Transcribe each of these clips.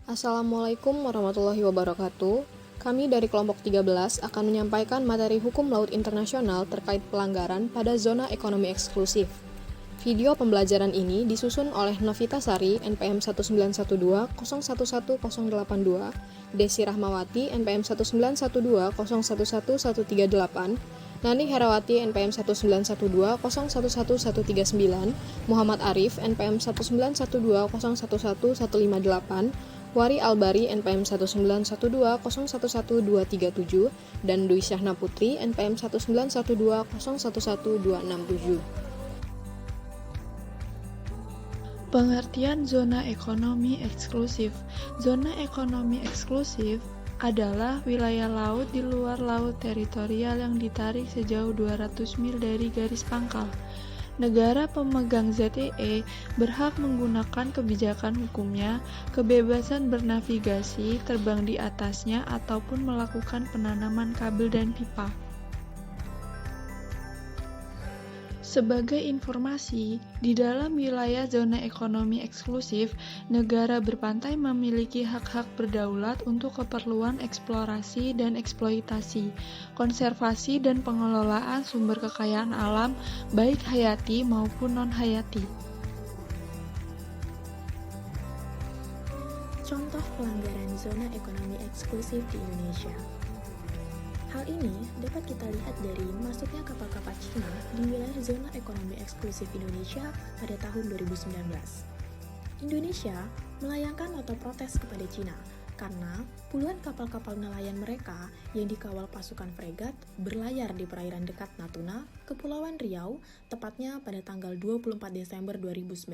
Assalamualaikum warahmatullahi wabarakatuh. Kami dari kelompok 13 akan menyampaikan materi hukum laut internasional terkait pelanggaran pada zona ekonomi eksklusif. Video pembelajaran ini disusun oleh Novita Sari, NPM 19120111082, Desi Rahmawati, NPM 19120111138, Nani Herawati, NPM 19120111139, Muhammad Arif, NPM 19120111158, Wari Albari, NPM 19120111237, dan Dwi Syahna Putri, NPM 19120111267. Pengertian zona ekonomi eksklusif. Zona ekonomi eksklusif adalah wilayah laut di luar laut teritorial yang ditarik sejauh 200 mil dari garis pangkal. Negara pemegang ZEE berhak menggunakan kebijakan hukumnya, kebebasan bernavigasi, terbang di atasnya, ataupun melakukan penanaman kabel dan pipa. Sebagai informasi, di dalam wilayah zona ekonomi eksklusif, negara berpantai memiliki hak-hak berdaulat untuk keperluan eksplorasi dan eksploitasi, konservasi dan pengelolaan sumber kekayaan alam, baik hayati maupun non-hayati. Contoh pelanggaran zona ekonomi eksklusif di Indonesia. Hal ini dapat kita lihat dari masuknya kapal-kapal Cina di wilayah zona ekonomi eksklusif Indonesia pada tahun 2019. Indonesia melayangkan nota protes kepada Cina karena puluhan kapal-kapal nelayan mereka yang dikawal pasukan fregat berlayar di perairan dekat Natuna, Kepulauan Riau, tepatnya pada tanggal 24 Desember 2019.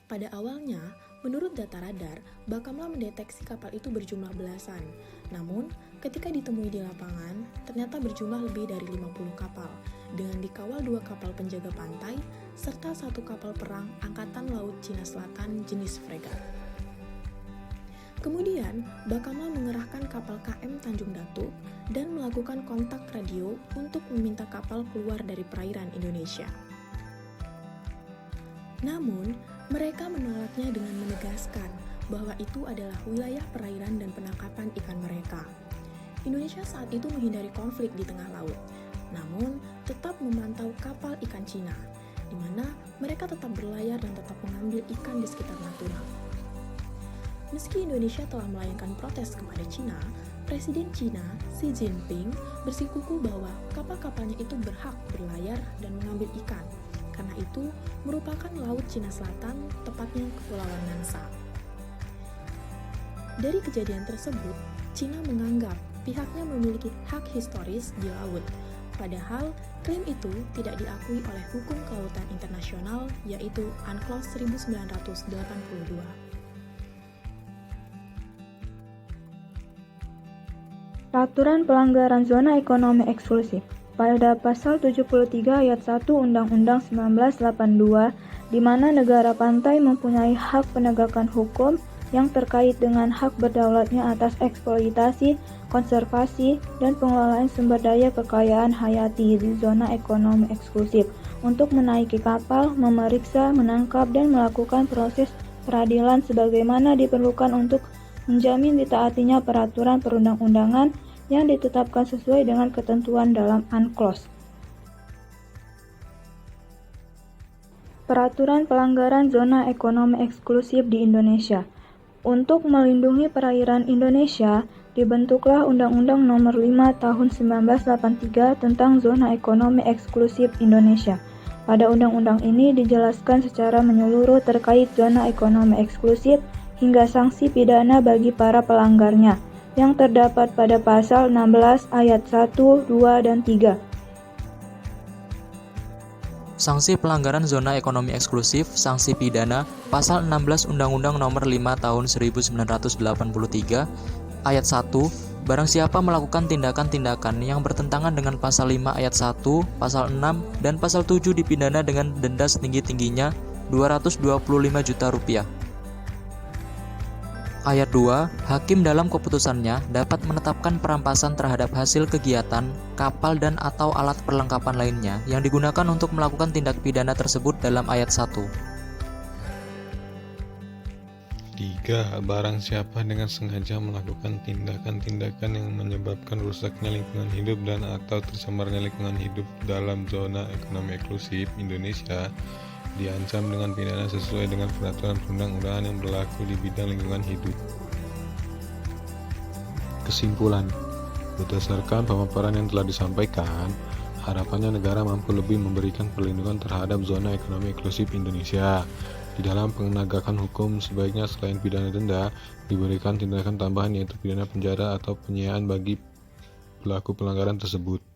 Pada awalnya, menurut data radar, Bakamla mendeteksi kapal itu berjumlah belasan. Namun, ketika ditemui di lapangan, ternyata berjumlah lebih dari 50 kapal, dengan dikawal 2 kapal penjaga pantai, serta 1 kapal perang Angkatan Laut Cina Selatan jenis fregat. Kemudian, Bakamla mengerahkan kapal KM Tanjung Datuk dan melakukan kontak radio untuk meminta kapal keluar dari perairan Indonesia. Namun, mereka menolaknya dengan menegaskan bahwa itu adalah wilayah perairan dan penangkapan ikan mereka. Indonesia saat itu menghindari konflik di tengah laut, namun tetap memantau kapal ikan Cina, di mana mereka tetap berlayar dan tetap mengambil ikan di sekitar Natuna. Meski Indonesia telah melayangkan protes kepada Cina, Presiden Cina Xi Jinping bersikukuh bahwa kapal-kapalnya itu berhak berlayar dan mengambil ikan, karena itu merupakan Laut Cina Selatan, tepatnya Kepulauan Nansa. Dari kejadian tersebut, Cina menganggap pihaknya memiliki hak historis di laut, padahal klaim itu tidak diakui oleh hukum kelautan internasional, yaitu UNCLOS 1982. Peraturan pelanggaran zona ekonomi eksklusif. Pada pasal 73 ayat 1 Undang-Undang 1982, di mana negara pantai mempunyai hak penegakan hukum yang terkait dengan hak berdaulatnya atas eksploitasi, konservasi, dan pengelolaan sumber daya kekayaan hayati di zona ekonomi eksklusif untuk menaiki kapal, memeriksa, menangkap, dan melakukan proses peradilan sebagaimana diperlukan untuk menjamin ditaatinya peraturan perundang-undangan yang ditetapkan sesuai dengan ketentuan dalam UNCLOS. Peraturan pelanggaran zona ekonomi eksklusif di Indonesia. Untuk melindungi perairan Indonesia, dibentuklah Undang-Undang Nomor 5 Tahun 1983 tentang Zona Ekonomi Eksklusif Indonesia. Pada undang-undang ini dijelaskan secara menyeluruh terkait zona ekonomi eksklusif hingga sanksi pidana bagi para pelanggarnya, yang terdapat pada pasal 16 ayat 1, 2, dan 3. Sanksi pelanggaran zona ekonomi eksklusif, sanksi pidana, pasal 16 Undang-Undang Nomor 5 Tahun 1983, ayat 1, barang siapa melakukan tindakan-tindakan yang bertentangan dengan pasal 5 ayat 1, pasal 6, dan pasal 7 dipidana dengan denda setinggi-tingginya Rp225 juta. Ayat 2, hakim dalam keputusannya dapat menetapkan perampasan terhadap hasil kegiatan, kapal dan atau alat perlengkapan lainnya yang digunakan untuk melakukan tindak pidana tersebut dalam ayat 1. 3. Barang siapa dengan sengaja melakukan tindakan-tindakan yang menyebabkan rusaknya lingkungan hidup dan atau tercemarnya lingkungan hidup dalam zona ekonomi eksklusif Indonesia diancam dengan pidana sesuai dengan peraturan perundang-undangan yang berlaku di bidang lingkungan hidup. Kesimpulan, berdasarkan pemaparan yang telah disampaikan, harapannya negara mampu lebih memberikan perlindungan terhadap zona ekonomi eksklusif Indonesia. Di dalam penegakan hukum, sebaiknya selain pidana denda, diberikan tindakan tambahan yaitu pidana penjara atau penyiaan bagi pelaku pelanggaran tersebut.